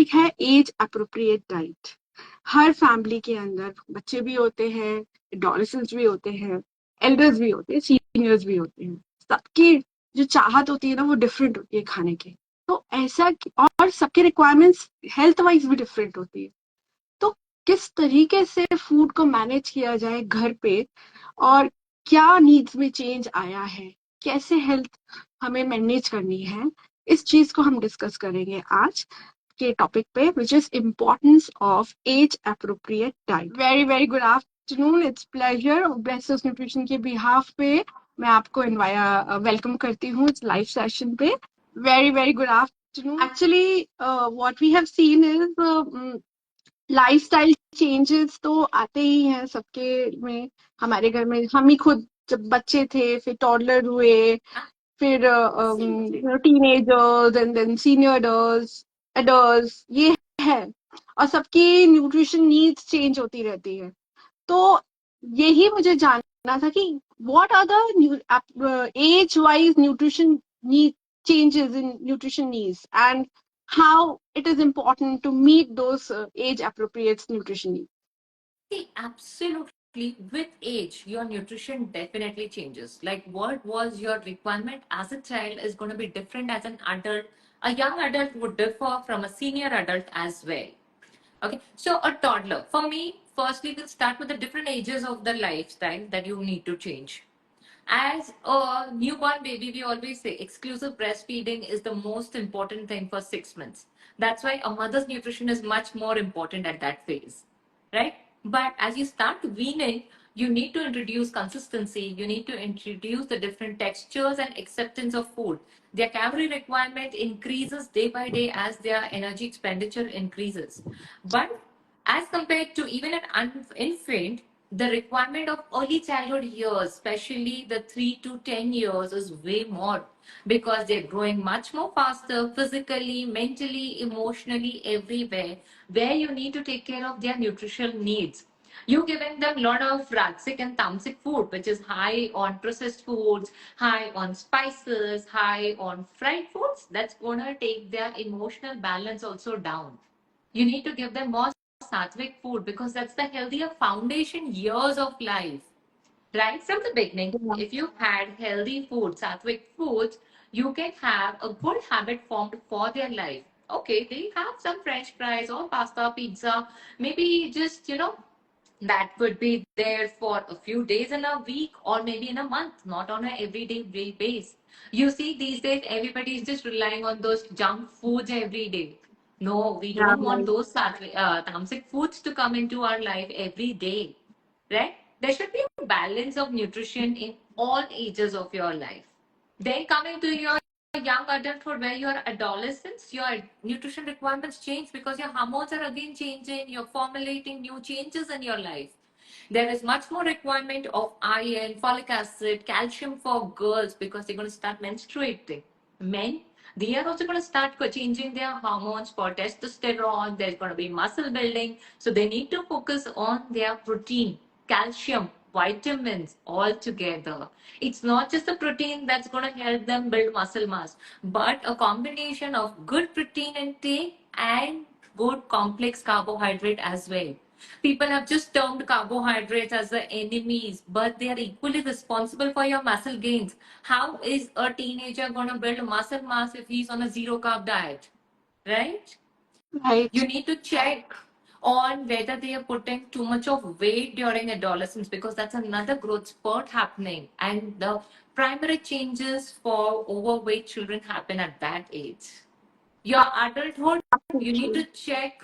Topic है as appropriate diet. हर family के अंदर बच्चे भी होते हैं, एडोलेसेंट्स भी होते हैं, एल्डर्स भी होते हैं, सीनियर्स भी होते हैं। सबकी जो चाहत होती है ना वो डिफरेंट होती है खाने की। तो ऐसा और सबके रिक्वायरमेंट्स हेल्थ वाइज भी डिफरेंट होती है। तो किस तरीके से फूड को मैनेज किया जाए घर पे, और क्या नीड्स में चेंज आया है, कैसे हेल्थ हमें मैनेज करनी है, इस चीज को हम डिस्कस करेंगे आज के टॉपिक पे, which is importance of age appropriate diet. Very very good afternoon, it's pleasure best nutrition के बिहाफ पे मैं आपको वेलकम करती हूँ इस लाइव सेशन पे। Very very good afternoon. Actually what we have seen is lifestyle changes तो आते ही हैं सबके में। हमारे घर में हम ही खुद जब बच्चे थे, फिर टॉडलर हुए, फिर teenagers and then seniors, adults, ये है। और सबकी न्यूट्रिशन नीड्स चेंज होती रहती है। तो यही मुझे जानना था कि what are the age wise nutrition need changes in nutrition needs, and how it is important to meet those age appropriate nutrition needs. See, absolutely. With age, your nutrition definitely changes. Like what was your requirement as a child is going to be different as an adult. A young adult would differ from a senior adult as well. Okay, so a toddler. For me, firstly, we'll start with the different ages of the lifestyle that you need to change. As a newborn baby, we always say exclusive breastfeeding is the most important thing for 6 months. That's why a mother's nutrition is much more important at that phase, right? But as you start weaning, you need to introduce consistency. You need to introduce the different textures and acceptance of food. Their calorie requirement increases day by day as their energy expenditure increases. But as compared to even an infant, the requirement of early childhood years, especially the 3 to 10 years, is way more because they're growing much more faster physically, mentally, emotionally, everywhere, where you need to take care of their nutritional needs. You giving them a lot of ratsic and tamasic food, which is high on processed foods, high on spices, high on fried foods, that's gonna take their emotional balance also down. You need to give them more sattvic food because that's the healthier foundation years of life. Right from the beginning, Yeah. if you had healthy food, sattvic foods, you can have a good habit formed for their life. Okay, they have some French fries or pasta, pizza, maybe just, that would be there for a few days in a week or maybe in a month, not on a everyday base. You see, these days everybody is just relying on those junk foods every day. No, we Yeah, don't want those tamasic foods to come into our life every day, right? There should be a balance of nutrition in all ages of your life. Then coming to your young adulthood, where you're adolescents, your nutrition requirements change because your hormones are again changing, you're formulating new changes in your life. There is much more requirement of iron, folic acid, calcium for girls because they're going to start menstruating. Men, they are also going to start changing their hormones for testosterone. There's going to be muscle building. So they need to focus on their protein, calcium, vitamins all together. It's not just the protein that's going to help them build muscle mass, but a combination of good protein intake and good complex carbohydrate as well. People have just termed carbohydrates as the enemies, but they are equally responsible for your muscle gains. How is a teenager going to build muscle mass if he's on a zero carb diet? Right? right. You need to check on whether they are putting too much of weight during adolescence because that's another growth spurt happening. And the primary changes for overweight children happen at that age. Your adulthood, you need to Absolutely. check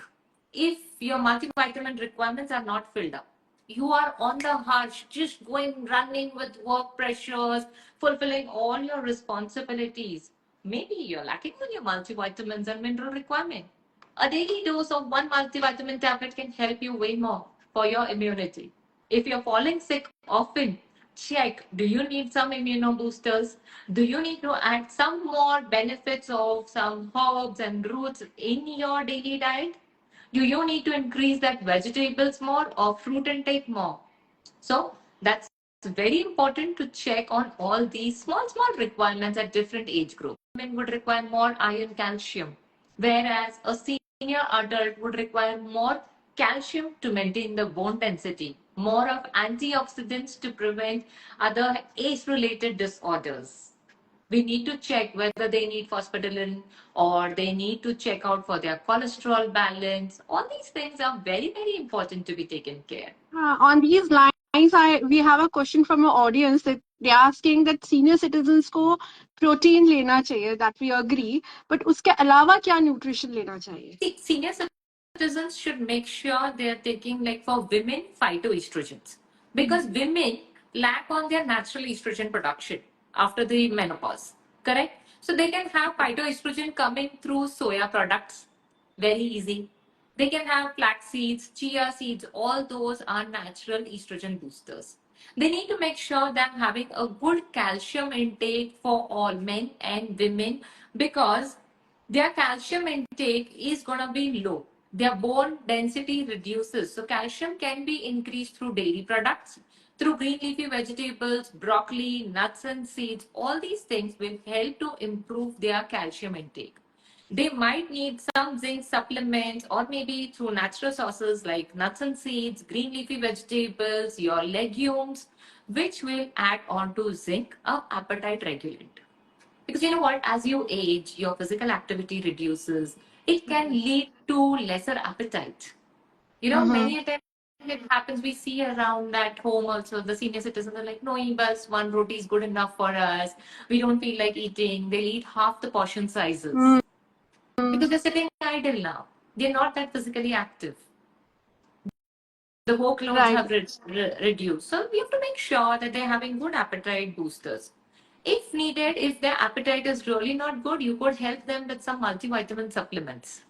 if your multivitamin requirements are not filled up. You are on the hush, just going running with work pressures, fulfilling all your responsibilities. Maybe you're lacking on your multivitamins and mineral requirement. A daily dose of one multivitamin tablet can help you way more for your immunity. If you're falling sick often, check, do you need some immunoboosters? Do you need to add some more benefits of some herbs and roots in your daily diet? Do you need to increase that vegetables more or fruit intake more? So that's very important to check on all these small requirements at different age groups. Women would require more iron calcium, whereas a adult would require more calcium to maintain the bone density, more of antioxidants to prevent other age-related disorders. We need to check whether they need phosphatidylin or they need to check out for their cholesterol balance. All these things are very, very important to be taken care. On these lines, we have a question from our audience that they're asking that senior citizens को protein लेना चाहिए, that we agree, but उसके अलावा क्या nutrition लेना चाहिए? See, senior citizens should make sure they are taking, like for women, phytoestrogens, because women lack on their natural estrogen production after the menopause. Correct? So they can have phytoestrogen coming through soya products, very easy. They can have flax seeds, chia seeds, all those are natural estrogen boosters. They need to make sure they're having a good calcium intake for all men and women, because their calcium intake is going to be low. Their bone density reduces. So, calcium can be increased through dairy products, through green leafy vegetables, broccoli, nuts, and seeds. All these things will help to improve their calcium intake. They might need some zinc supplements, or maybe through natural sources like nuts and seeds, green leafy vegetables, your legumes, which will add on to zinc, a appetite regulator. Because you know what, as you age, your physical activity reduces. It can lead to lesser appetite. You know, Mm-hmm. many a time it happens, we see around at home also, the senior citizens are like, no, bus one roti is good enough for us. We don't feel like eating. They'll eat half the portion sizes because they're sitting idle now. They're not that physically active. The workloads Right. have reduced. So we have to make sure that they're having good appetite boosters. If needed, if their appetite is really not good, you could help them with some multivitamin supplements.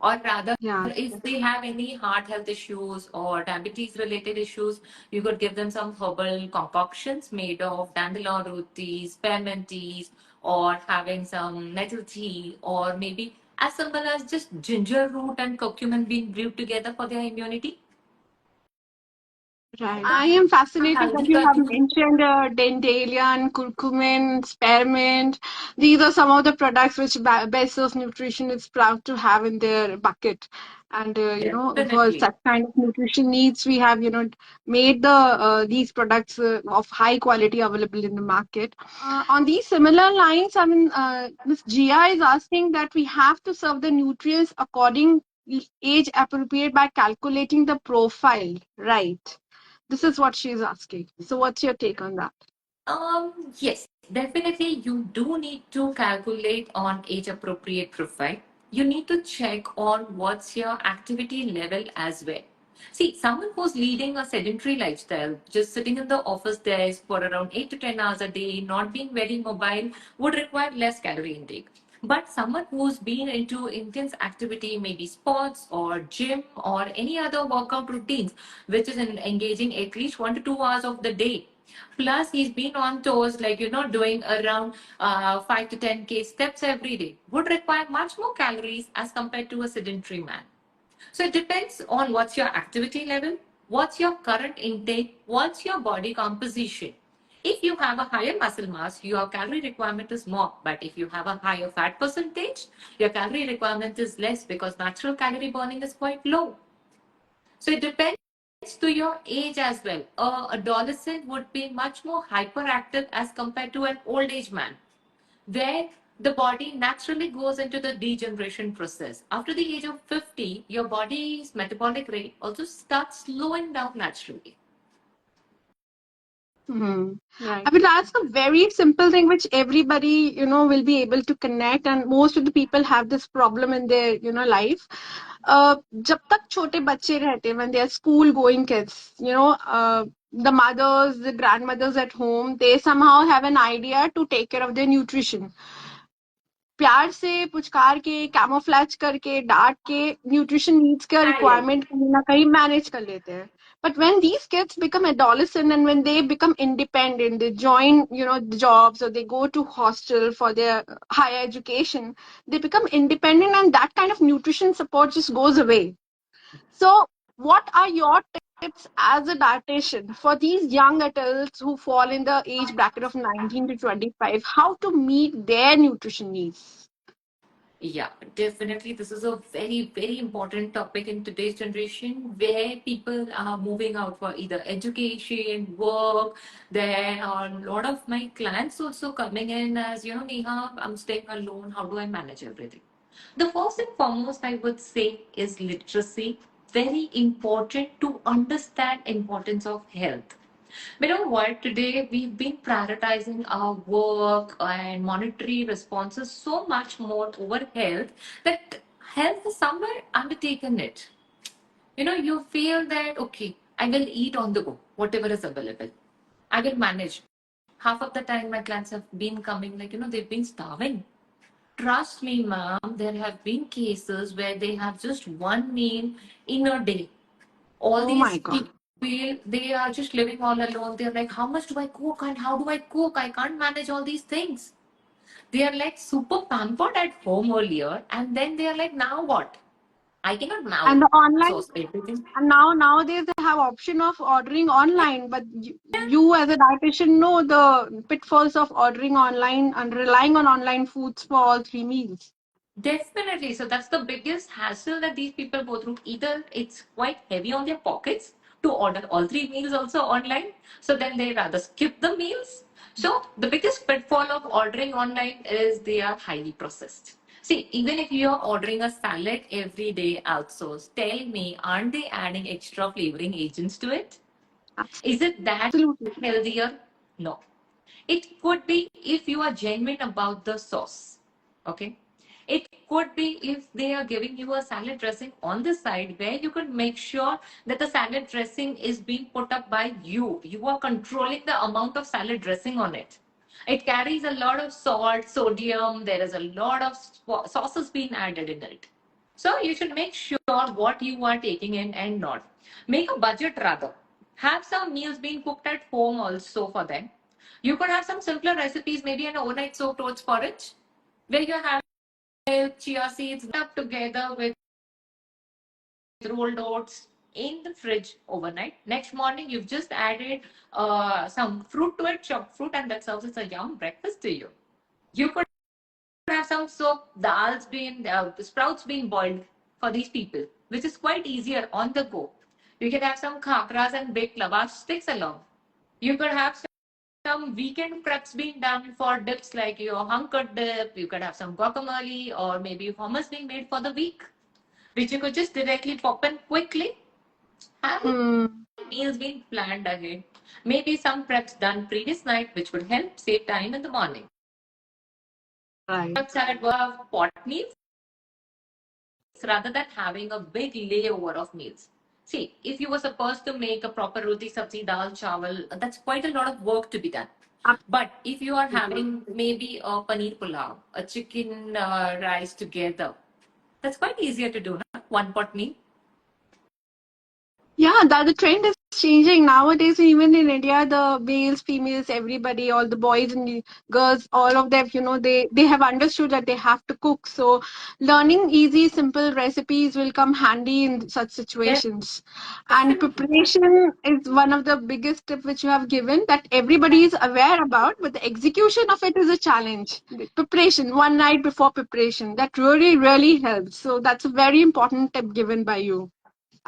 Or rather, Yeah. if they have any heart health issues or diabetes related issues, you could give them some herbal concoctions made of dandelion root teas, spearmint teas, or having some nettle tea, or maybe as simple as just ginger root and curcumin being brewed together for their immunity. Right. I am fascinated that you have mentioned dandelion, curcumin, spearmint. These are some of the products which Bezos Nutrition is proud to have in their bucket. And for Definitely. such kind of nutrition needs, we have made these products of high quality available in the market. On these similar lines, I mean, Ms. Gia is asking that we have to serve the nutrients according age appropriate by calculating the profile, right? This is what she's asking. So, what's your take on that? Yes, definitely. You do need to calculate on age appropriate profile. You need to check on what's your activity level as well. See, someone who's leading a sedentary lifestyle, just sitting in the office desk for around 8 to 10 hours a day, not being very mobile, would require less calorie intake. But someone who's been into intense activity, maybe sports or gym or any other workout routines, which is engaging at least 1 to 2 hours of the day, plus, he's been on toes, like, doing around 5 to 10K steps every day, would require much more calories as compared to a sedentary man. So it depends on what's your activity level, what's your current intake, what's your body composition. If you have a higher muscle mass, your calorie requirement is more. But if you have a higher fat percentage, your calorie requirement is less because natural calorie burning is quite low. So it depends to your age as well. A adolescent would be much more hyperactive as compared to an old age man, where the body naturally goes into the degeneration process. After the age of 50, your body's metabolic rate also starts slowing down naturally. Hmm. Right. I mean, that's a very simple thing which everybody, will be able to connect, and most of the people have this problem in their, life. जब तक छोटे बच्चे रहते हैं, when they are school going kids, the mothers, the grandmothers at home, they somehow have an idea to take care of their nutrition. प्यार से पुचकार के camouflage करके डांट के न्यूट्रिशन नीड्स का Diet. रिक्वायरमेंट कहीं ना कहीं मैनेज कर लेते हैं but when these kids become adolescent and when they become independent, they join the jobs or they go to hostel for their higher education, they become independent and that kind of nutrition support just goes away. So, what are your tips as a dietitian for these young adults who fall in the age bracket of 19 to 25? How to meet their nutrition needs? Yeah, definitely. This is a very, very important topic in today's generation where people are moving out for either education, work. There are a lot of my clients also coming in as, Neha, I'm staying alone. How do I manage everything? The first and foremost, I would say, is literacy. Very important to understand importance of health. You know what? Today we've been prioritizing our work and monetary responses so much more over health that health is somewhere undertaken it. You feel that, okay, I will eat on the go, whatever is available. I will manage. Half of the time, my clients have been coming, like, they've been starving. Trust me, ma'am, there have been cases where they have just one meal in a day. All Oh my these God. people, they are just living all alone. They're like, how much do I cook and how do I cook? I can't manage all these things. They are like super pampered at home earlier, and then they are like, now what? I cannot now And the online, source everything. and now nowadays they have option of ordering online, but you as a dietitian know the pitfalls of ordering online and relying on online foods for all 3 meals. Definitely. So that's the biggest hassle that these people go through. Either it's quite heavy on their pockets to order all three meals also online. So then they rather skip the meals. So the biggest pitfall of ordering online is they are highly processed. See, even if you're ordering a salad every day outsourced, tell me, aren't they adding extra flavoring agents to it? Is it that Absolutely. healthier? No. It could be if you are genuine about the sauce. Okay. It could be if they are giving you a salad dressing on the side where you can make sure that the salad dressing is being put up by you. You are controlling the amount of salad dressing on it. It carries a lot of salt, sodium, there is a lot of sauces being added in it. So you should make sure what you are taking in and not. Make a budget rather. Have some meals being cooked at home also for them. You could have some simpler recipes, maybe an overnight soaked oats porridge, where you have milk, chia seeds up together with rolled oats in the fridge overnight. Next morning, you've just added some fruit to it, chopped fruit, and that serves as a yum breakfast to you. You could have some soap, sprouts being boiled for these people, which is quite easier on the go. You can have some khakras and baked lavash sticks along. You could have some weekend preps being done for dips like your hunker dip. You could have some guacamole or maybe hummus being made for the week, which you could just directly pop in quickly. Have Hmm. meals being planned ahead. Maybe some preps done previous night, which would help save time in the morning. Right. Salad pot meals rather than having a big layover of meals. See, if you were supposed to make a proper roti sabzi dal chawal, that's quite a lot of work to be done. But if you are Absolutely. having maybe a paneer pulao, a chicken rice together, that's quite easier to do, na? One pot meal. Yeah, that the trend is changing nowadays. Even in India, the males, females, everybody, all the boys and the girls, all of them, they have understood that they have to cook. So, learning easy, simple recipes will come handy in such situations. And Definitely. preparation is one of the biggest tip which you have given that everybody is aware about, but the execution of it is a challenge. The preparation, one night before preparation, that really, really helps. So, that's a very important tip given by you.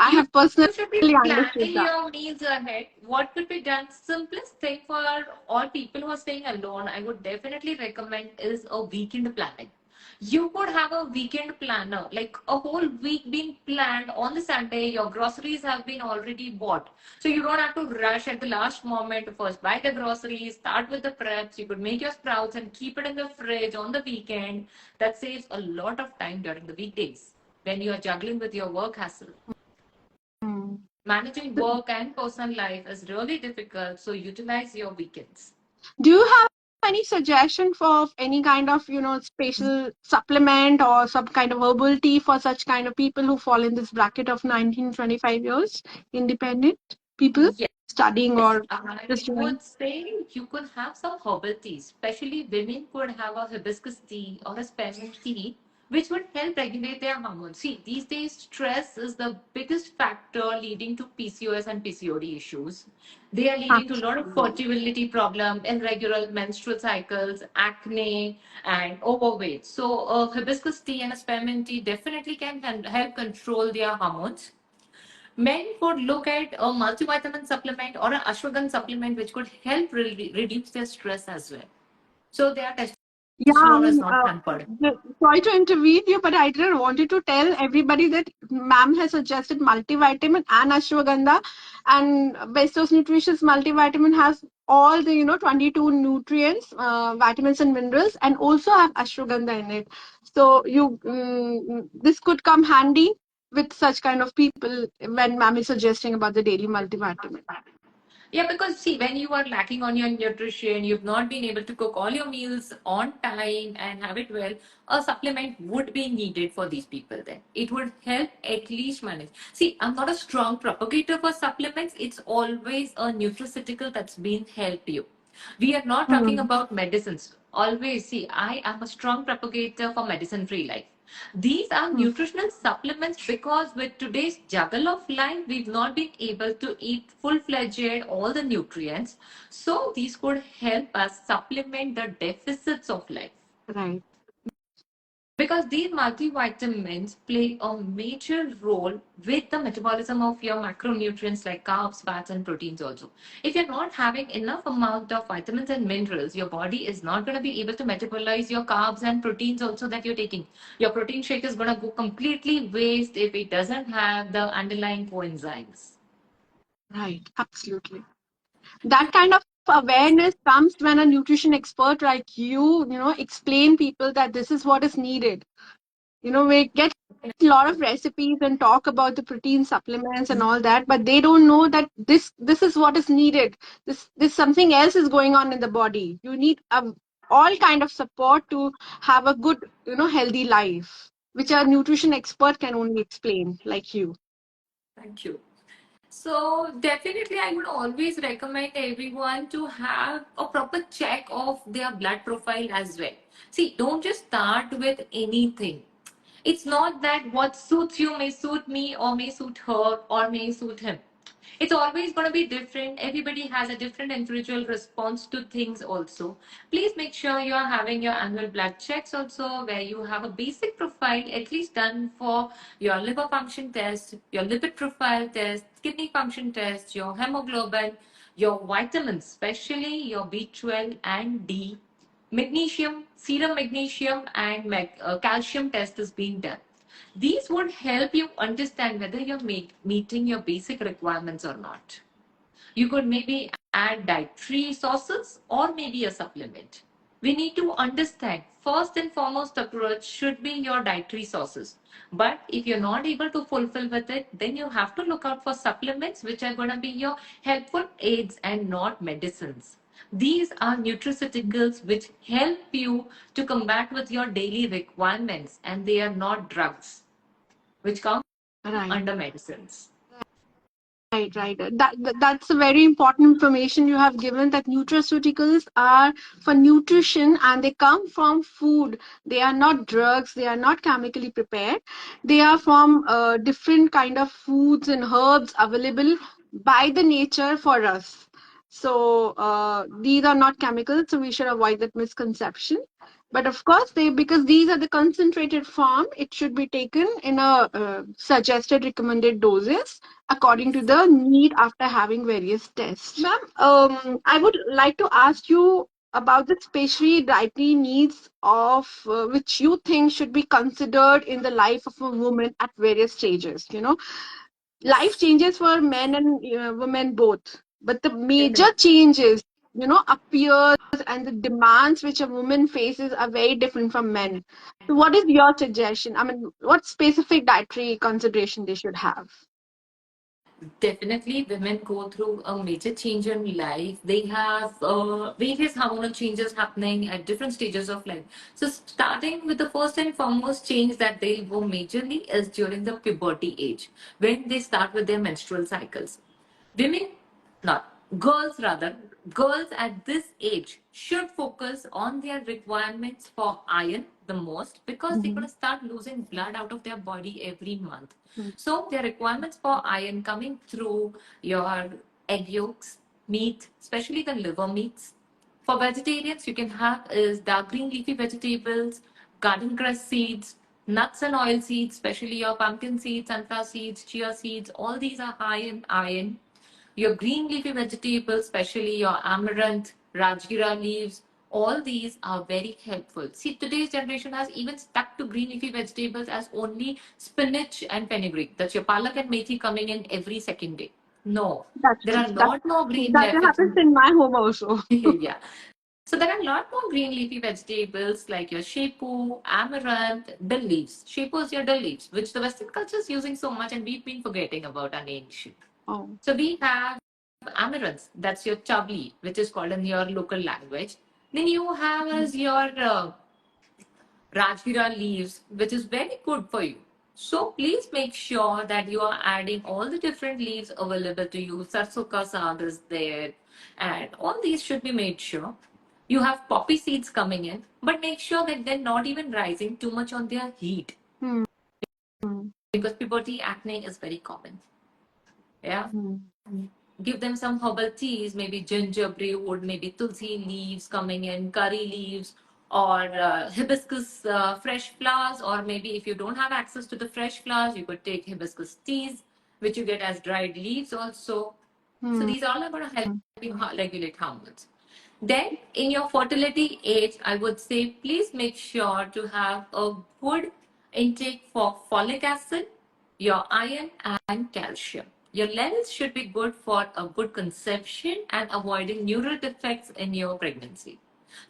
I You have personally should be understood planning that. your meals ahead. What could be done? Simplest thing for all people who are staying alone, I would definitely recommend is a weekend planning. You could have a weekend planner, like a whole week being planned on the Sunday. Your groceries have been already bought. So you don't have to rush at the last moment to first buy the groceries, start with the preps. You could make your sprouts and keep it in the fridge on the weekend. That saves a lot of time during the weekdays when you are juggling with your work hassle. Hmm. Managing work and personal life is really difficult, so utilize your weekends. Do you have any suggestion for any kind of, special supplement or some kind of herbal tea for such kind of people who fall in this bracket of 19-25 years, independent people Yes, studying or I just doing? would say you could have some herbal teas, especially women could have a hibiscus tea or a spearmint tea, which would help regulate their hormones. See, these days, stress is the biggest factor leading to PCOS and PCOD issues. They are leading to a lot of Absolutely. fertility problem, irregular menstrual cycles, acne, and overweight. So, hibiscus tea and spearmint tea definitely can help control their hormones. Men could look at a multivitamin supplement or an ashwagandha supplement, which could help reduce their stress as well. So their Yeah, testosterone is not hampered. sorry to intervene you, but I didn't wanted to tell everybody that ma'am has suggested multivitamin and ashwagandha, and Bestos Nutritious multivitamin has all the 22 nutrients, vitamins and minerals, and also have ashwagandha in it. So this could come handy with such kind of people when ma'am is suggesting about the daily multivitamin. Yeah, because see, when you are lacking on your nutrition, you've not been able to cook all your meals on time and have it well, a supplement would be needed for these people then. It would help at least manage. See, I'm not a strong propagator for supplements. It's always a nutraceutical that's been help you. We are not talking Hmm. about medicines. Always see, I am a strong propagator for medicine free life. These are Hmm. nutritional supplements because with today's juggle of life, we've not been able to eat full fledged all the nutrients. So these could help us supplement the deficits of life. Right. Because these multivitamins play a major role with the metabolism of your macronutrients like carbs, fats, and proteins also. If you're not having enough amount of vitamins and minerals, your body is not going to be able to metabolize your carbs and proteins also that you're taking. Your protein shake is going to go completely waste if it doesn't have the underlying coenzymes. Right. Absolutely. That kind of awareness comes when a nutrition expert like explain people that this is what is needed. We get a lot of recipes and talk about the protein supplements and all that, but they don't know that this is what is needed. This something else is going on in the body. You need all kind of support to have a good, healthy life, which a nutrition expert can only explain, like you. Thank you. So definitely, I would always recommend everyone to have a proper check of their blood profile as well. See, don't just start with anything. It's not that what suits you may suit me or may suit her or may suit him. It's always going to be different. Everybody has a different individual response to things also. Please make sure you are having your annual blood checks also, where you have a basic profile at least done for your liver function test, your lipid profile test, kidney function test, your hemoglobin, your vitamins, especially your B12 and D, magnesium, serum magnesium, and calcium test is being done. These would help you understand whether you're meeting your basic requirements or not. You could maybe add dietary sources or maybe a supplement. We need to understand first and foremost approach should be your dietary sources. But if you're not able to fulfill with it, then you have to look out for supplements which are going to be your helpful aids and not medicines. These are nutraceuticals which help you to combat with your daily requirements and they are not drugs which come Right. under medicines. Right, right. That's a very important information you have given, that nutraceuticals are for nutrition and they come from food. They are not drugs. They are not chemically prepared. They are from different kind of foods and herbs available by the nature for us. So these are not chemicals, so we should avoid that misconception. But of course, because these are the concentrated form, it should be taken in a suggested recommended doses according to the need after having various tests. Ma'am, I would like to ask you about the specially dietary needs of which you think should be considered in the life of a woman at various stages. Life changes for men and women both, but the major Definitely. changes, appears and the demands which a woman faces are very different from men. So, what is your suggestion? I mean, what specific dietary consideration they should have? Definitely, women go through a major change in life. They have various hormonal changes happening at different stages of life. So, starting with the first and foremost change that they go majorly is during the puberty age, when they start with their menstrual cycles. Women, not girls rather, girls at this age should focus on their requirements for iron, the most because they're going to start losing blood out of their body every month. So their requirements for iron coming through your egg yolks, meat, especially the liver meats. For vegetarians, you can have is dark green leafy vegetables, garden crust seeds, nuts and oil seeds, especially your pumpkin seeds, sunflower seeds, chia seeds. All these are high in iron. Your green leafy vegetables, especially your amaranth, rajgira leaves, all these are very helpful. See, today's generation has even stuck to green leafy vegetables as only spinach and fenugreek. That's your palak and methi coming in every second day. No, That's there true. are a lot more green That happens leafy. in my home also. Yeah. So there are a lot more green leafy vegetables like your shepu, amaranth, dill leaves. Shepu is your dill leaves, which the Western culture is using so much, and we've been forgetting about our nation. Oh. So we have amaranth, that's your chabli, which is called in your local language. Then you have as your Rajgira leaves, which is very good for you. So please make sure that you are adding all the different leaves available to you. Sarson ka saag is there, and all these should be made sure. You have poppy seeds coming in, but make sure that they're not even rising too much on their heat Hmm. because puberty acne is very common. Yeah. Hmm. Give them some herbal teas, maybe ginger brewwood, maybe tulsi leaves coming in, curry leaves, or hibiscus fresh flowers, or maybe if you don't have access to the fresh flowers, you could take hibiscus teas, which you get as dried leaves also. So Hmm. these all are going to help you regulate hormones. Then, in your fertility age, I would say please make sure to have a good intake for folic acid, your iron, and calcium. Your levels should be good for a good conception and avoiding neural defects in your pregnancy.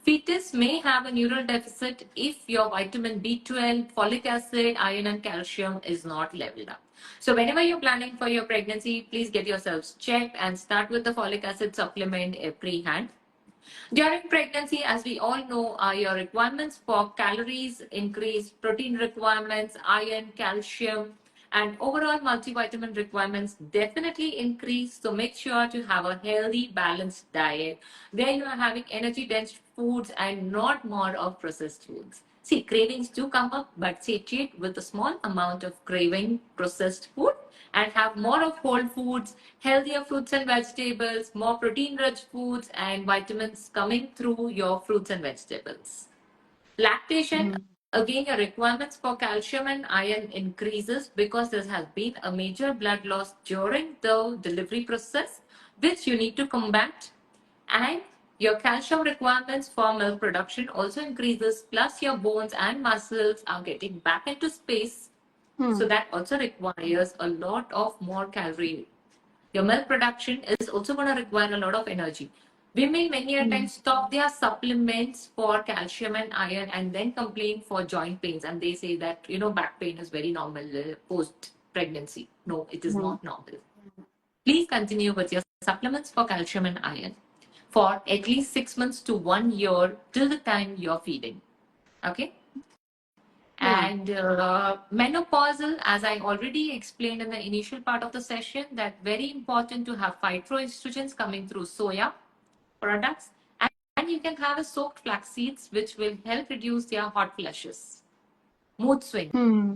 Fetus may have a neural deficit if your vitamin B12, folic acid, iron, and calcium is not leveled up. So, whenever you're planning for your pregnancy, please get yourselves checked and start with the folic acid supplement every hand. During pregnancy, as we all know, your requirements for calories increase, protein requirements, iron, calcium, and overall multivitamin requirements definitely increase. So make sure to have a healthy, balanced diet where you are having energy dense foods and not more of processed foods. See, cravings do come up, but satiate with a small amount of craving processed food and have more of whole foods, healthier fruits and vegetables, more protein rich foods, and vitamins coming through your fruits and vegetables. Lactation, Hmm. again, your requirements for calcium and iron increases because there has been a major blood loss during the delivery process, which you need to combat. And your calcium requirements for milk production also increases, plus your bones and muscles are getting back into space. So Hmm. that also requires a lot of more calorie. Your milk production is also going to require a lot of energy. Women many a Hmm. times stop their supplements for calcium and iron and then complain for joint pains. And they say that, back pain is very normal post pregnancy. No, it is Hmm. not normal. Please continue with your supplements for calcium and iron for at least 6 months to 1 year till the time you're feeding. Okay. Yeah. And menopausal, as I already explained in the initial part of the session, that very important to have phytoestrogens coming through soya products. And you can have a soaked flax seeds, which will help reduce their hot flushes. Mood swings. Hmm.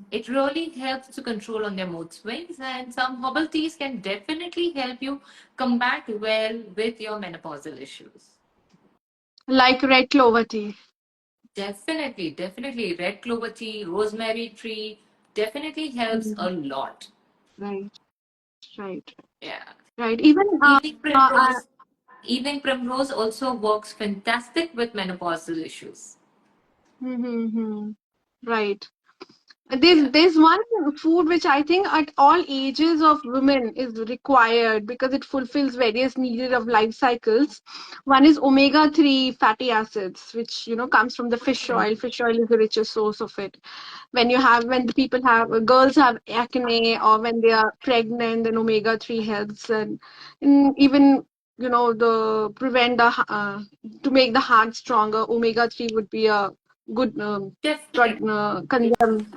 It really helps to control on their mood swings, and some herbal teas can definitely help you combat well with your menopausal issues. Like red clover tea. Definitely, definitely. Red clover tea, rosemary tree definitely helps Hmm. a lot. Right. Right. Yeah. Right. Even Evening I, primrose. Evening primrose also works fantastic with menopausal issues. mm-hmm. Right. There's Yeah. there's one food which I think at all ages of women is required because it fulfills various needs of life cycles. One is omega-3 fatty acids, which comes from the fish oil. Fish oil is the richest source of it. When the people have girls have acne or when they are pregnant, then omega-3 helps, and even the prevent to make the heart stronger. Omega-3 would be a good Definitely.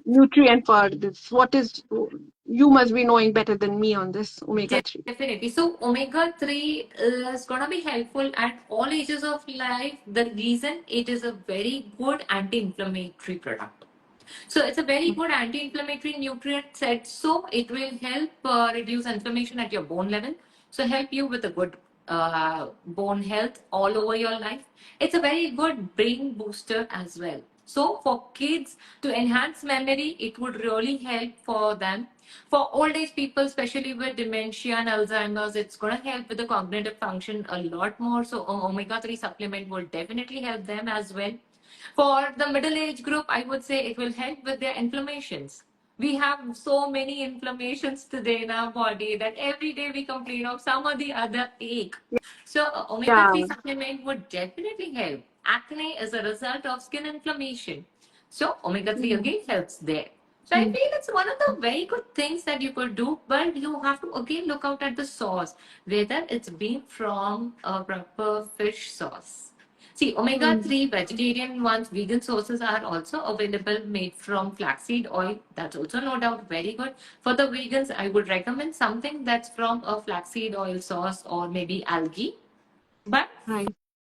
nutrient for this. What is you must be knowing better than me on this omega-3. Definitely. So omega 3 is gonna be helpful at all ages of life. The reason it is a very good anti-inflammatory product. So it's a very good anti-inflammatory nutrient set. So it will help reduce inflammation at your bone level. So help you with a good bone health all over your life. It's a very good brain booster as well. So for kids to enhance memory, it would really help for them. For old age people, especially with dementia and Alzheimer's, it's going to help with the cognitive function a lot more. So omega 3 supplement will definitely help them as well. For the middle age group, I would say it will help with their inflammations. We have so many inflammations today in our body that every day we complain of some or the other ache. So, omega Yeah. 3 supplement would definitely help. Acne is a result of skin inflammation. So, omega 3 Mm. again helps there. So, I Mm. feel it's one of the very good things that you could do, but you have to again look out at the source, whether it's been from a proper fish source. See, omega Mm. 3 vegetarian ones, vegan sources are also available made from flaxseed oil. That's also no doubt very good. For the vegans, I would recommend something that's from a flaxseed oil source or maybe algae. But Right.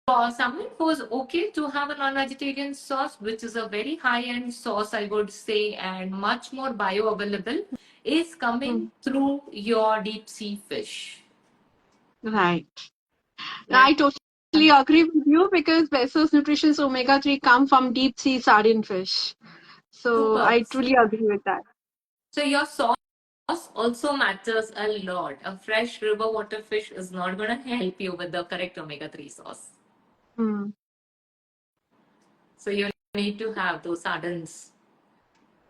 for someone who's okay to have a non-vegetarian sauce, which is a very high-end sauce, I would say, and much more bioavailable, is Mm. coming through your deep sea fish. Right. Like, I totally agree with you because Besso's Nutrition's omega-3 come from deep sea sardine fish. So superb. I truly agree with that. So your sauce also matters a lot. A fresh river water fish is not going to help you with the correct omega 3 sauce. Mm. So you need to have those sardines,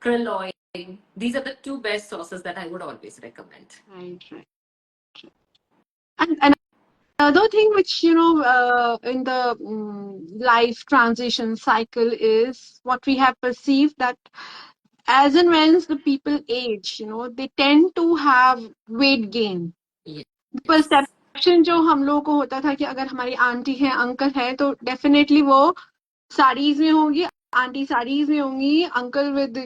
krill oil. These are the two best sauces that I would always recommend. Right, right. And another thing which, in the life transition cycle is what we have perceived that as and when the people age, they tend to have weight gain. Yes. Perception जो हम लोगों को होता था कि अगर हमारी aunty है अंकल है तो डेफिनेटली वो साड़ीज में होंगी आंटी साड़ीज में होंगी uncle with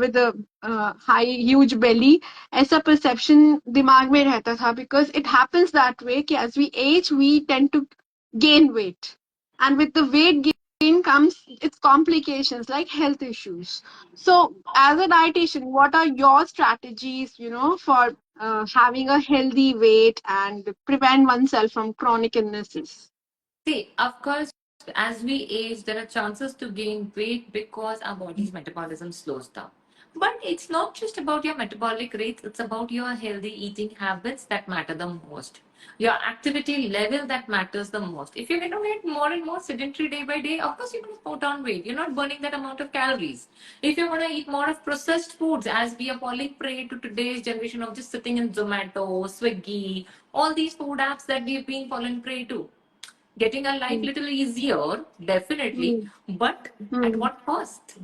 with high huge belly ऐसा परसेप्शन दिमाग में रहता था because it happens that way कि as we as we tend to gain weight and with the weight gain comes its complications like health issues. So as a dietitian, what are your strategies, for having a healthy weight and prevent oneself from chronic illnesses? See, of course, as we age, there are chances to gain weight because our body's metabolism slows down. But it's not just about your metabolic rate, it's about your healthy eating habits that matter the most. Your activity level that matters the most. If you're going to get more and more sedentary day by day, of course you're going to put on weight. You're not burning that amount of calories. If you want to eat more of processed foods, as we are falling prey to today's generation of just sitting in Zomato, Swiggy, all these food apps that we've been fallen prey to, getting our life Mm, little easier, definitely, mm, but at mm, what cost?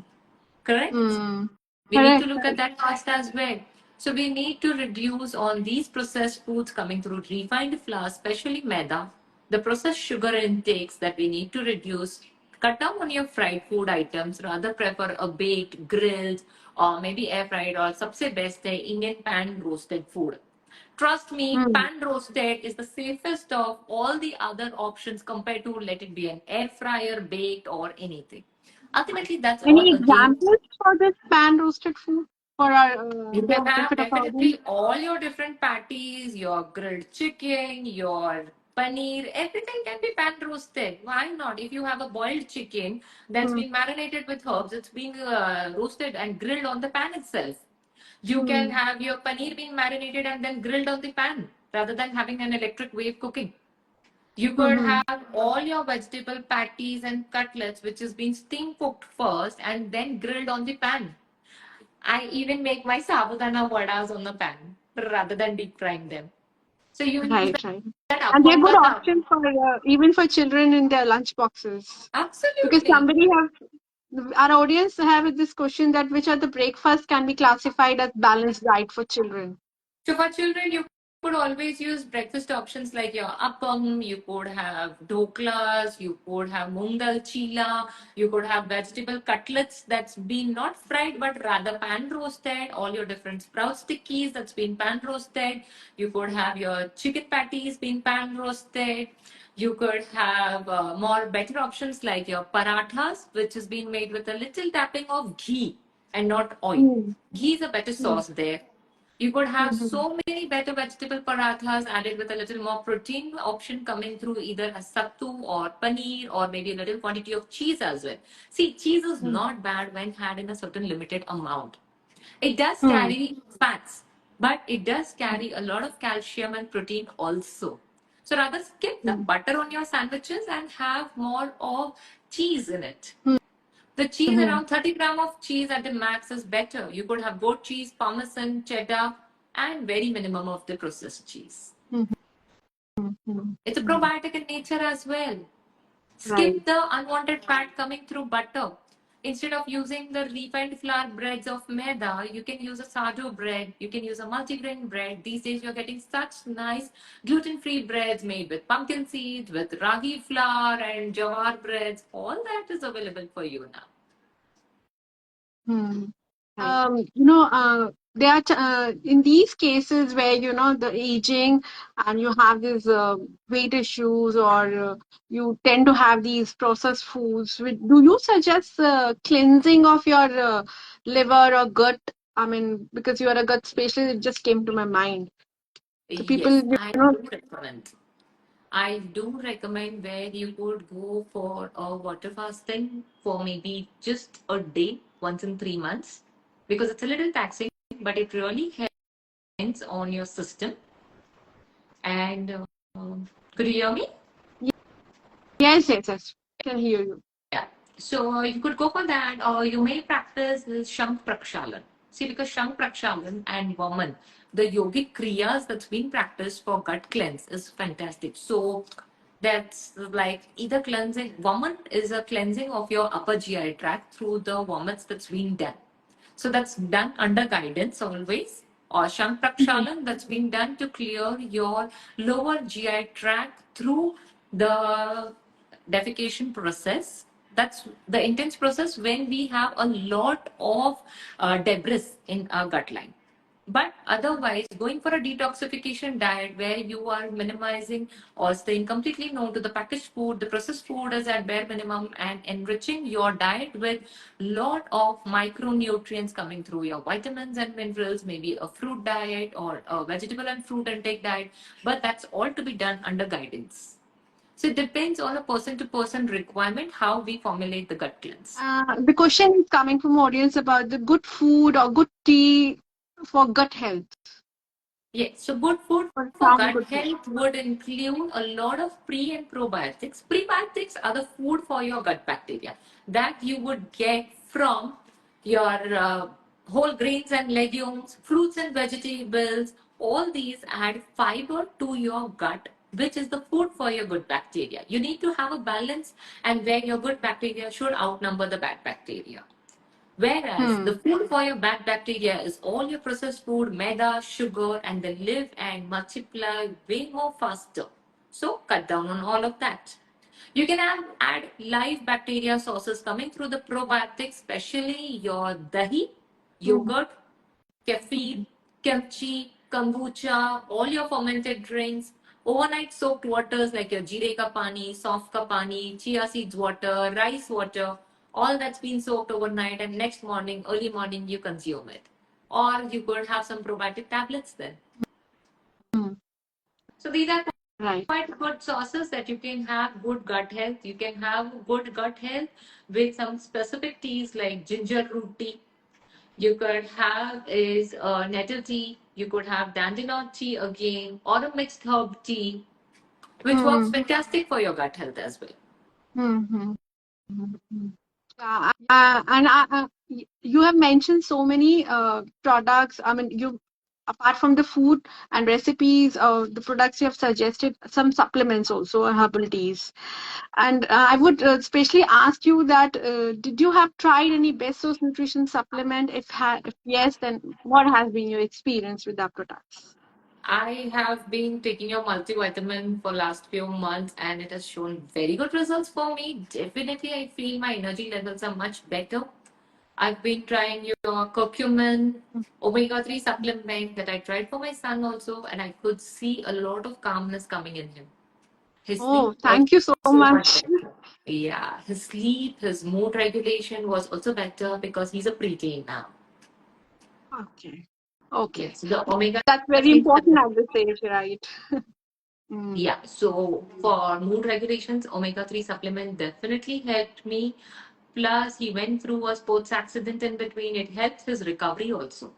Correct? mm. We need to Correct, look at correct. that cost as well. So we need to reduce on these processed foods coming through refined flour, especially maida, the processed sugar intakes that we need to reduce. Cut down on your fried food items, rather prefer a baked, grilled, or maybe air fried, or सबसे best है Indian pan roasted food. Trust me, Mm. pan roasted is the safest of all the other options compared to let it be an air fryer, baked, or anything. Ultimately, that's all Any again. examples for this pan roasted food for our You can have benefit of our audience? definitely all your different patties, your grilled chicken, your paneer, everything can be pan roasted. Why not? If you have a boiled chicken that's Mm, been marinated with herbs, it's been roasted and grilled on the pan itself. You can mm, have your paneer being marinated and then grilled on the pan rather than having an electric wave cooking. You could mhm. have all your vegetable patties and cutlets, which is being steam cooked first and then grilled on the pan. I even make my sabudana vadas on the pan rather than deep frying them. So you use Right, right. that And they're good appam. options for even for children in their lunch boxes. Because Absolutely. somebody have our audience have this question that which are the breakfast can be classified as balanced diet for children. So for children, you could always use breakfast options like your appam, you could have doklas, you could have moong dal chila, you could have vegetable cutlets that's been not fried but rather pan roasted, all your different sprout stickies that's been pan roasted, you could have your chicken patties being pan roasted. You could have more better options like your parathas, which has been made with a little tapping of ghee and not oil. Hmm. Ghee is a better Hmm. sauce there. You could have Hmm. so many better vegetable parathas added with a little more protein option coming through either a sattu or paneer or maybe a little quantity of cheese as well. See, cheese is Hmm. not bad when had in a certain limited amount. It does Hmm. carry fats, but it does carry a lot of calcium and protein also. So rather skip the Hmm. butter on your sandwiches and have more of cheese in it. Hmm. The cheese, Hmm. around 30 gram of cheese at the max is better. You could have goat cheese, parmesan, cheddar, and very minimum of the processed cheese. Hmm. Hmm. Hmm. It's a Hmm. probiotic in nature as well. Right. Skip the unwanted fat coming through butter. Instead of using the refined flour breads of maida, you can use a sourdough bread. You can use a multigrain bread. These days, you're getting such nice gluten-free breads made with pumpkin seeds, with ragi flour and jawar breads. All that is available for you now. Hmm. Right. There are in these cases where the aging and you have these weight issues, or you tend to have these processed foods. Do you suggest cleansing of your liver or gut? I mean, because you are a gut specialist, it just came to my mind. So people, Yes, I do recommend. I do recommend where you could go for a water fasting for maybe just a day once in 3 months because it's a little taxing, but it really helps on your system. And could you hear me? yes, yes, yes, I can hear you. Yeah. So you could go for that, or you may practice this Shank Prakshalan. See, because Shank Prakshalan and Vaman, the yogic kriyas that's been practiced for gut cleanse is fantastic. So that's like either cleansing. Vaman is a cleansing of your upper GI tract through the vomits that's been done. So that's done under guidance always. Or Shank Mhm. Prakshalan that's been done to clear your lower GI tract through the defecation process. That's the intense process when we have a lot of debris in our gut line. But otherwise, going for a detoxification diet where you are minimizing or staying completely no to the packaged food, the processed food is at bare minimum, and enriching your diet with lot of micronutrients coming through your vitamins and minerals, maybe a fruit diet or a vegetable and fruit intake diet. But that's all to be done under guidance. So it depends on a person to person requirement how we formulate the gut cleanse. The question is coming from audience about the good food or good tea for gut health, Yes, so good food for for strong gut good health. health would include a lot of pre and probiotics. Prebiotics are the food for your gut bacteria that you would get from your whole grains and legumes, fruits and vegetables. All these add fiber to your gut, which is the food for your good bacteria. You need to have a balance, and where your good bacteria should outnumber the bad bacteria. Whereas the Hmm. food for your bad bacteria is all your processed food, maida, sugar, and they live and multiply way more faster. So cut down on all of that. You can add live bacteria sources coming through the probiotics, especially your dahi, Hmm. yogurt, kefir, kimchi, kombucha, all your fermented drinks, overnight soaked waters like your jeera ka pani, soft ka pani, chia seeds water, rice water, all that's been soaked overnight, and next morning, early morning, you consume it. Or you could have some probiotic tablets then. Hmm. So these are Right. quite good sources that you can have good gut health. You can have good gut health with some specific teas like ginger root tea. You could have is nettle tea. You could have dandelion tea again, or a mixed herb tea, which works Hmm. fantastic for your gut health as well. Hmm. Hmm. Hmm. Hmm. Yeah, and you have mentioned so many products. I mean, apart from the food and recipes, the products you have suggested, some supplements also, herbal teas. And I would especially ask you that did you have tried any best source nutrition supplement? If yes, then what has been your experience with that products? I have been taking your multivitamin for last few months and it has shown very good results for me. Definitely, I feel my energy levels are much better. I've been trying your curcumin omega 3 supplement that I tried for my son also, and I could see a lot of calmness coming in him. His sleep Oh, was thank you so so much much. better. Yeah, his sleep, his mood regulation was also better because he's a preteen now. Okay. Okay. Yes, the omega That's very 3 important supplement. at this age, right? Mm. Yeah, so for mood regulations, omega 3 supplement definitely helped me. Plus, he went through a sports accident in between. It helped his recovery also.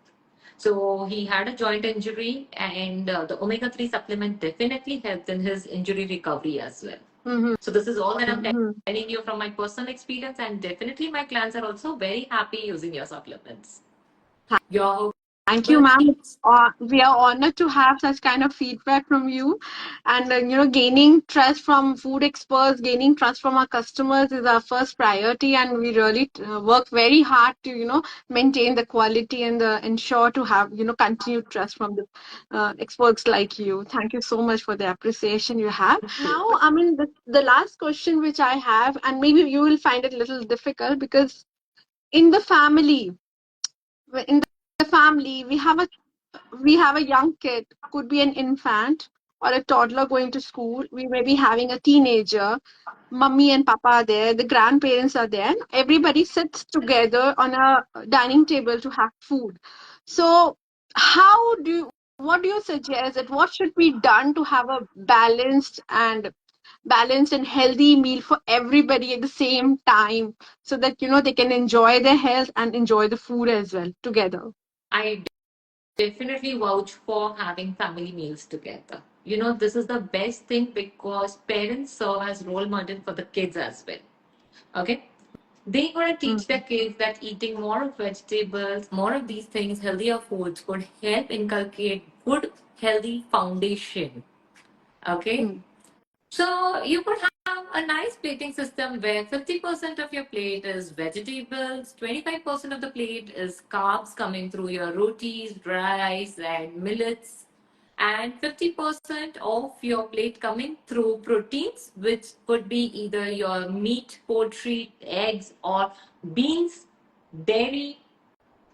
So he had a joint injury, and the omega 3 supplement definitely helped in his injury recovery as well. Mm-hmm. So this is all that I'm Mm-hmm. telling you from my personal experience, and definitely my clients are also very happy using your supplements. Your Thank you, herbal ma'am. teas, We are honored to have such kind of feedback from you, and gaining trust from food experts, gaining trust from our customers is our first priority, and we really work very hard to maintain the quality and ensure to have continued trust from the experts like you. Thank you so much for the appreciation you have. Now, I mean, the last question which I have, and maybe you will find it a little difficult because in the family in the family we have a young kid, could be an infant or a toddler going to school. We may be having a teenager. Mummy and papa are there, the grandparents are there, and everybody sits together on a dining table to have food. So how do you what do you suggest that what should be done to have a balanced and healthy meal for everybody at the same time, so that they can enjoy their health and enjoy the food as well together? I definitely vouch for having family meals together. This is the best thing because parents serve as role model for the kids as well. Okay? They're going to teach their Mm, kids that eating more of vegetables, more of these things, healthier foods could help inculcate good, healthy foundation. Okay? mm, So you could have a nice plating system where 50% of your plate is vegetables, 25% of the plate is carbs coming through your rotis, rice, and millets, and 50% of your plate coming through proteins, which could be either your meat, poultry, eggs, or beans, dairy.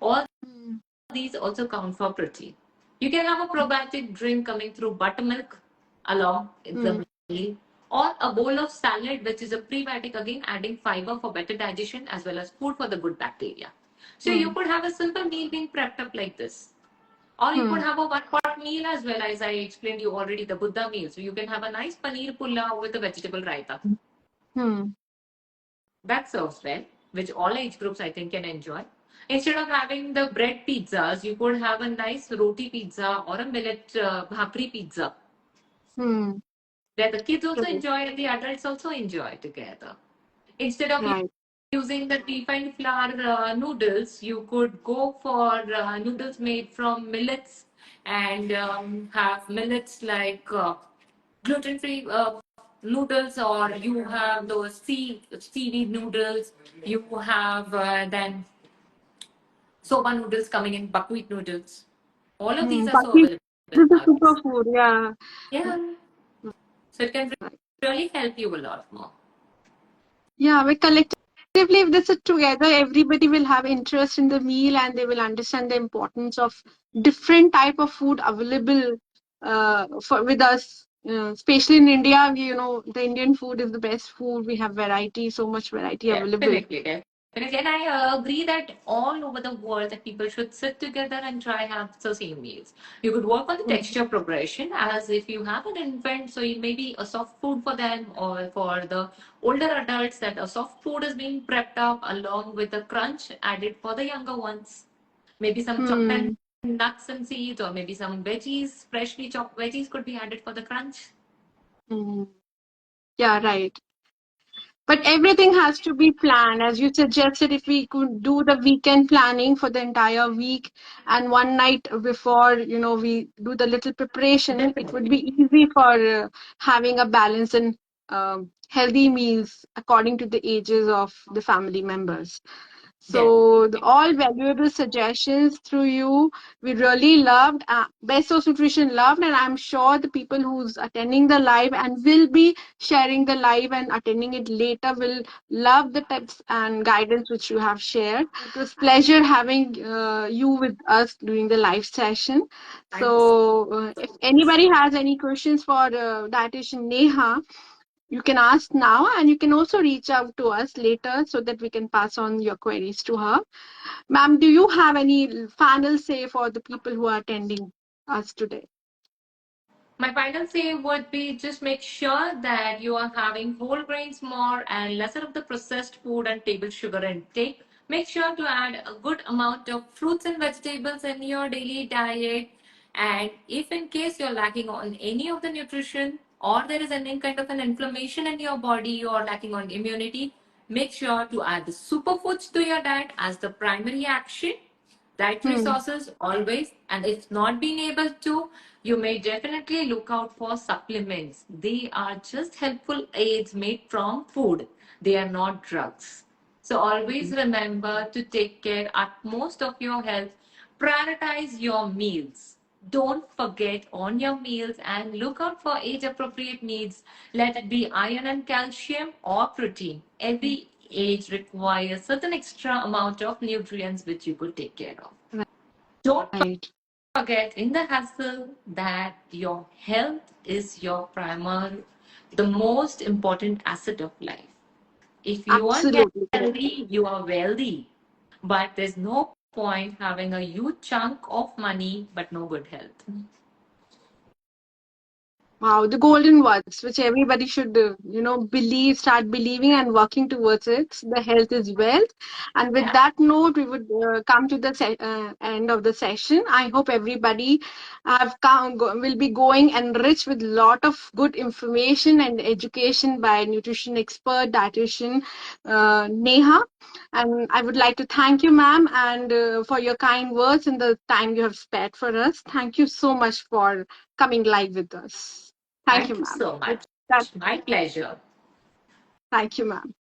All mm, these also count for protein. You can have a probiotic drink coming through buttermilk along with mm, the meal, or a bowl of salad, which is a prebiotic, again adding fiber for better digestion as well as food for the good bacteria. So you mm, could have a simple meal being prepped up like this. Or you could mm, have a one pot meal as well, as I explained you already, the Buddha meal. So you can have a nice paneer pulao with a vegetable raita. mm, That serves well, which all age groups I think can enjoy. Instead of having the bread pizzas, you could have a nice roti pizza or a millet bhakri pizza, mm. where the kids also Right, enjoy and the adults also enjoy together. Instead of right. using the refined flour noodles, you could go for noodles made from millets and have millets like gluten free noodles, or you have those seaweed noodles. You have then soba noodles coming in, buckwheat noodles. All of these are so Bucky available is a nowadays. superfood, yeah. Yeah, Mm, so it can right. really help you a lot more. Yeah, we collectively, if they sit together, everybody will have interest in the meal and they will understand the importance of different type of food available for with us. Especially in India, the Indian food is the best food. We have variety, so much variety available. Definitely, definitely. And I agree that all over the world that people should sit together and try have the same meals. You could work on the Mm, texture progression as if you have an infant, so it may be a soft food for them, or for the older adults that a soft food is being prepped up along with the crunch added for the younger ones. Maybe some chopped and mm, nuts and seeds, or maybe some veggies, freshly chopped veggies could be added for the crunch. mm. Yeah, right. But everything has to be planned. As you suggested, if we could do the weekend planning for the entire week and one night before, we do the little preparation, it would Definitely. be easy for having a balance and healthy meals according to the ages of the family members. So Definitely. all valuable suggestions through you, we really loved. Best of Nutrition loved, and I'm sure the people who's attending the live and will be sharing the live and attending it later will love the tips and guidance which you have shared. It was pleasure having you with us during the live session. Thank you so So if anybody has any questions for dietitian Neha, you can ask now, and you can also reach out to us later so that we can pass on your queries to her. Ma'am, do you have any final say for the people who are attending us today? My final say would be just make sure that you are having whole grains more and lesser of the processed food and table sugar intake. Make sure to add a good amount of fruits and vegetables in your daily diet. And if in case you're lacking on any of the nutrition or there is any kind of an inflammation in your body or lacking on immunity, make sure to add the superfoods to your diet as the primary action. Dietary Hmm. sources always, and if not being able to, you may definitely look out for supplements. They are just helpful aids made from food, they are not drugs. So always remember to take care utmost of your health. Prioritize your meals. Don't forget on your meals and look out for age appropriate needs. Let it be iron and calcium or protein. Every age requires certain extra amount of nutrients which you could take care of. Don't Right. forget in the hustle that your health is your primary, the most important asset of life. If you are Absolutely correct. healthy, you are wealthy. But there's no point having a huge chunk of money but no good health. Wow, the golden words, which everybody should, believe, start believing and working towards it. The health is wealth. And with Yeah. that note, we would come to the end of the session. I hope everybody will be going enriched with lot of good information and education by nutrition expert, dietitian Neha. And I would like to thank you, ma'am, and for your kind words and the time you have spared for us. Thank you so much for coming live with us. Thank you, Thank you ma'am. so With much. that, My pleasure. thank you, ma'am.